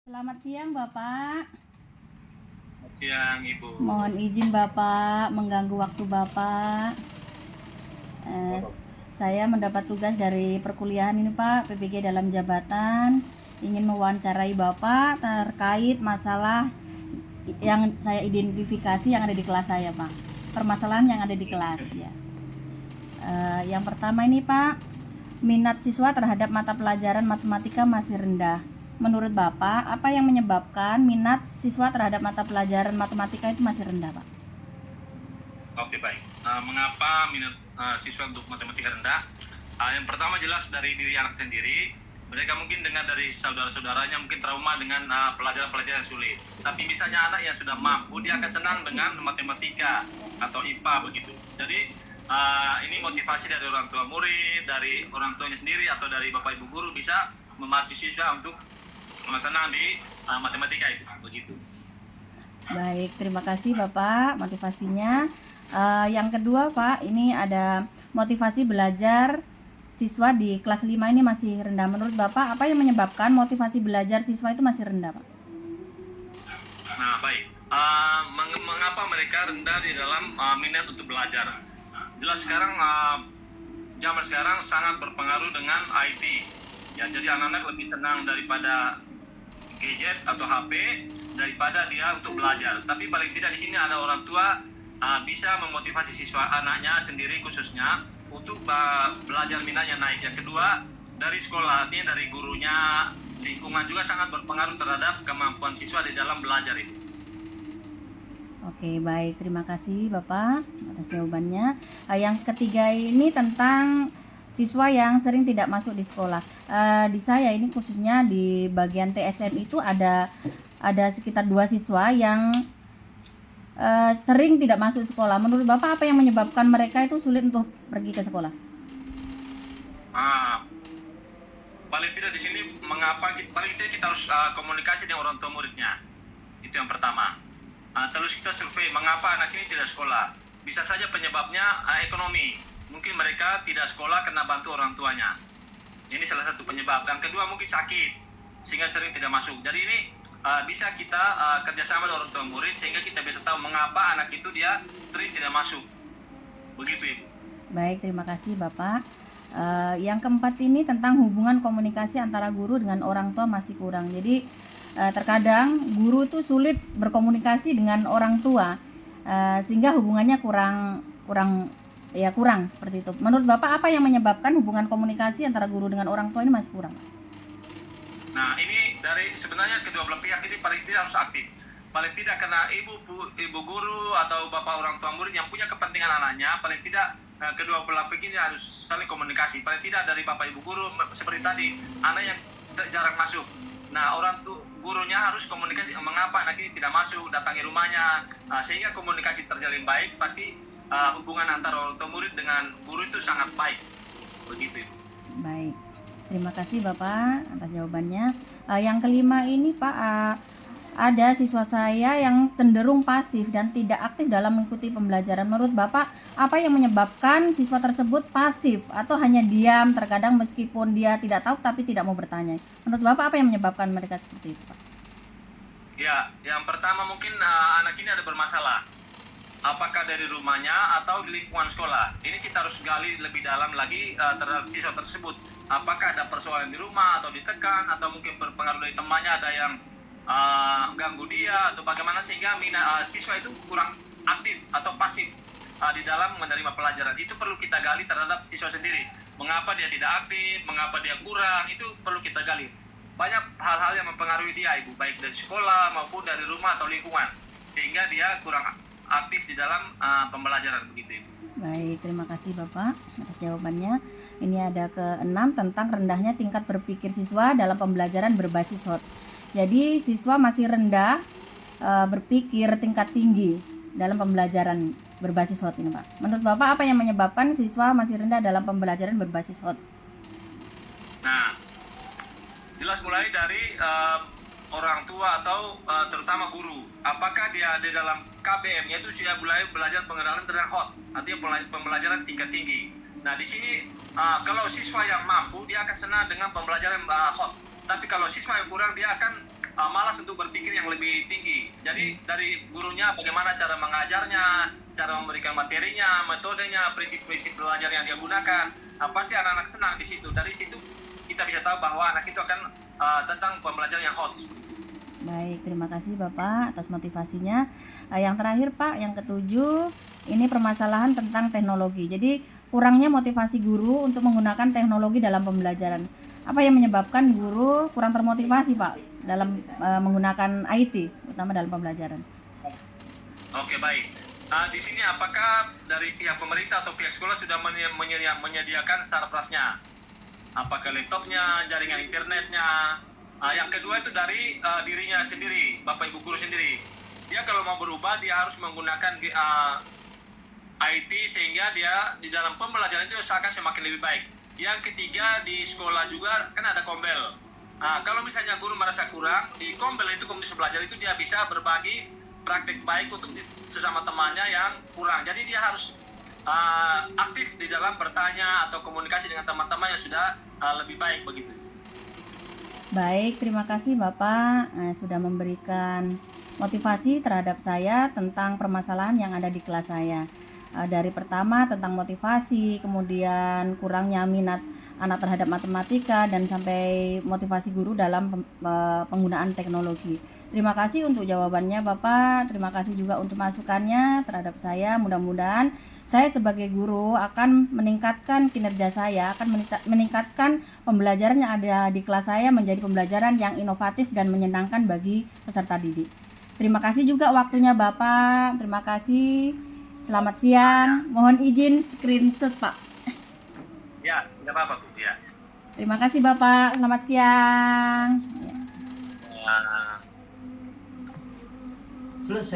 Selamat siang Bapak. Selamat siang Ibu. Mohon izin Bapak mengganggu waktu Bapak. Saya mendapat tugas dari perkuliahan ini Pak, PPG dalam jabatan. Ingin mewawancarai Bapak terkait masalah yang saya identifikasi yang ada di kelas saya Pak. Permasalahan yang ada di kelas ya. Yang pertama ini Pak, minat siswa terhadap mata pelajaran matematika masih rendah. Menurut Bapak, apa yang menyebabkan minat siswa terhadap mata pelajaran matematika itu masih rendah, Pak? Oke, baik. Mengapa minat siswa untuk matematika rendah? Yang pertama jelas dari diri anak sendiri. Mereka mungkin dengar dari saudara-saudaranya mungkin trauma dengan pelajaran-pelajaran yang sulit. Tapi misalnya anak yang sudah mampu, dia akan senang dengan matematika atau IPA begitu. Jadi ini motivasi dari orang tua murid, dari orang tuanya sendiri atau dari bapak ibu guru bisa memacu siswa untuk senang di matematika itu begitu. Baik, terima kasih Bapak motivasinya. Yang kedua Pak, ini ada motivasi belajar siswa di kelas 5 ini masih rendah. Menurut Bapak, apa yang menyebabkan motivasi belajar siswa itu masih rendah, Pak? Nah, baik. Mengapa mereka rendah di dalam minat untuk belajar? Jelas sekarang zaman sekarang sangat berpengaruh dengan IT. Ya, jadi anak-anak lebih tenang daripada gadget atau HP daripada dia untuk belajar. Tapi paling tidak di sini ada orang tua bisa memotivasi siswa anaknya sendiri khususnya untuk belajar minatnya naik. Yang kedua dari sekolah, artinya dari gurunya, lingkungan juga sangat berpengaruh terhadap kemampuan siswa di dalam belajar itu. Oke, baik. Terima kasih Bapak atas jawabannya. Yang ketiga ini tentang siswa yang sering tidak masuk di sekolah. Di saya ini khususnya di bagian TSM itu ada sekitar 2 siswa yang sering tidak masuk sekolah. Menurut Bapak apa yang menyebabkan mereka itu sulit untuk pergi ke sekolah? Paling tidak di sini mengapa paling tidak kita harus komunikasi dengan orang tua muridnya. Itu yang pertama. Terus kita survei mengapa anak ini tidak sekolah. Bisa saja penyebabnya ekonomi. Mungkin mereka tidak sekolah karena bantu orang tuanya. Ini salah satu penyebab. Yang kedua mungkin sakit sehingga sering tidak masuk. Jadi ini bisa kita kerjasama dengan orang tua murid sehingga kita bisa tahu mengapa anak itu dia sering tidak masuk. Begitu Ibu. Baik, terima kasih Bapak. Yang keempat ini tentang hubungan komunikasi antara guru dengan orang tua masih kurang. Jadi terkadang guru itu sulit berkomunikasi dengan orang tua sehingga hubungannya kurang seperti itu. Menurut Bapak apa yang menyebabkan hubungan komunikasi antara guru dengan orang tua ini masih kurang? Nah, ini dari sebenarnya kedua belah pihak ini paling tidak harus aktif. Paling tidak karena ibu guru atau bapak orang tua murid yang punya kepentingan anaknya, paling tidak kedua belah pihak ini harus saling komunikasi. Paling tidak dari bapak ibu guru seperti tadi, anak yang jarang masuk. Nah, orang tua gurunya harus komunikasi mengapa anak ini tidak masuk, datangi rumahnya, sehingga komunikasi terjalin baik, pasti hubungan antara orang tua murid dengan guru itu sangat baik. Begitu Ibu. Baik, terima kasih Bapak atas jawabannya. Yang kelima ini Pak, ada siswa saya yang cenderung pasif dan tidak aktif dalam mengikuti pembelajaran. Menurut Bapak, apa yang menyebabkan siswa tersebut pasif atau hanya diam terkadang meskipun dia tidak tahu tapi tidak mau bertanya? Menurut Bapak, apa yang menyebabkan mereka seperti itu, Pak? Ya, yang pertama mungkin anak ini ada bermasalah. Apakah dari rumahnya atau di lingkungan sekolah? Ini kita harus gali lebih dalam lagi terhadap siswa tersebut. Apakah ada persoalan di rumah atau ditekan atau mungkin berpengaruh dari temannya ada yang ganggu dia atau bagaimana sehingga siswa itu kurang aktif atau pasif di dalam menerima pelajaran. Itu perlu kita gali terhadap siswa sendiri. Mengapa dia tidak aktif, mengapa dia kurang, itu perlu kita gali. Banyak hal-hal yang mempengaruhi dia Ibu, baik dari sekolah maupun dari rumah atau lingkungan, sehingga dia kurang aktif di dalam pembelajaran begitu Ibu. Baik, terima kasih Bapak atas jawabannya. Ini ada ke-6 tentang rendahnya tingkat berpikir siswa dalam pembelajaran berbasis SWOT. Jadi siswa masih rendah berpikir tingkat tinggi dalam pembelajaran berbasis SWOT ini Pak. Menurut Bapak apa yang menyebabkan siswa masih rendah dalam pembelajaran berbasis SWOT? Nah, jelas mulai dari orang tua atau terutama guru. Apakah dia di dalam KBM-nya itu sudah mulai belajar pengenalan dengan HOT, artinya pembelajaran tingkat tinggi. Nah, di sini kalau siswa yang mampu dia akan senang dengan pembelajaran HOT. Tapi kalau siswa yang kurang dia akan malas untuk berpikir yang lebih tinggi. Jadi dari gurunya bagaimana cara mengajarnya, cara memberikan materinya, metodenya, prinsip-prinsip belajar yang dia gunakan, pasti anak-anak senang di situ. Dari situ kita bisa tahu bahwa anak itu akan tentang pembelajaran yang hot. Baik, terima kasih Bapak atas motivasinya. Yang terakhir Pak, yang ketujuh, ini permasalahan tentang teknologi. Jadi kurangnya motivasi guru untuk menggunakan teknologi dalam pembelajaran. Apa yang menyebabkan guru kurang termotivasi Pak dalam menggunakan IT, terutama dalam pembelajaran? Oke, baik. Di sini apakah dari pihak pemerintah atau pihak sekolah sudah menyediakan sarprasnya? Apakah laptopnya, jaringan internetnya? Yang kedua itu dari dirinya sendiri, Bapak Ibu guru sendiri. Dia kalau mau berubah, dia harus menggunakan IT sehingga dia di dalam pembelajaran itu akan semakin lebih baik. Yang ketiga, di sekolah juga kan ada kombel. Kalau misalnya guru merasa kurang, di kombel itu komunitas belajar itu dia bisa berbagi praktik baik untuk sesama temannya yang kurang. Jadi dia harus aktif di dalam bertanya atau komunikasi dengan teman-teman yang sudah lebih baik begitu. Baik, terima kasih Bapak sudah memberikan motivasi terhadap saya tentang permasalahan yang ada di kelas saya. Dari pertama tentang motivasi, kemudian kurangnya minat anak terhadap matematika, dan sampai motivasi guru dalam penggunaan teknologi. Terima kasih untuk jawabannya Bapak, terima kasih juga untuk masukannya terhadap saya. Mudah-mudahan saya sebagai guru akan meningkatkan kinerja saya, akan meningkatkan pembelajaran yang ada di kelas saya menjadi pembelajaran yang inovatif dan menyenangkan bagi peserta didik. Terima kasih juga waktunya Bapak, terima kasih. Selamat siang, mohon izin screenshot Pak. Ya, tidak apa-apa Bu. Ya. Terima kasih Bapak, selamat siang. Uh, Selesai.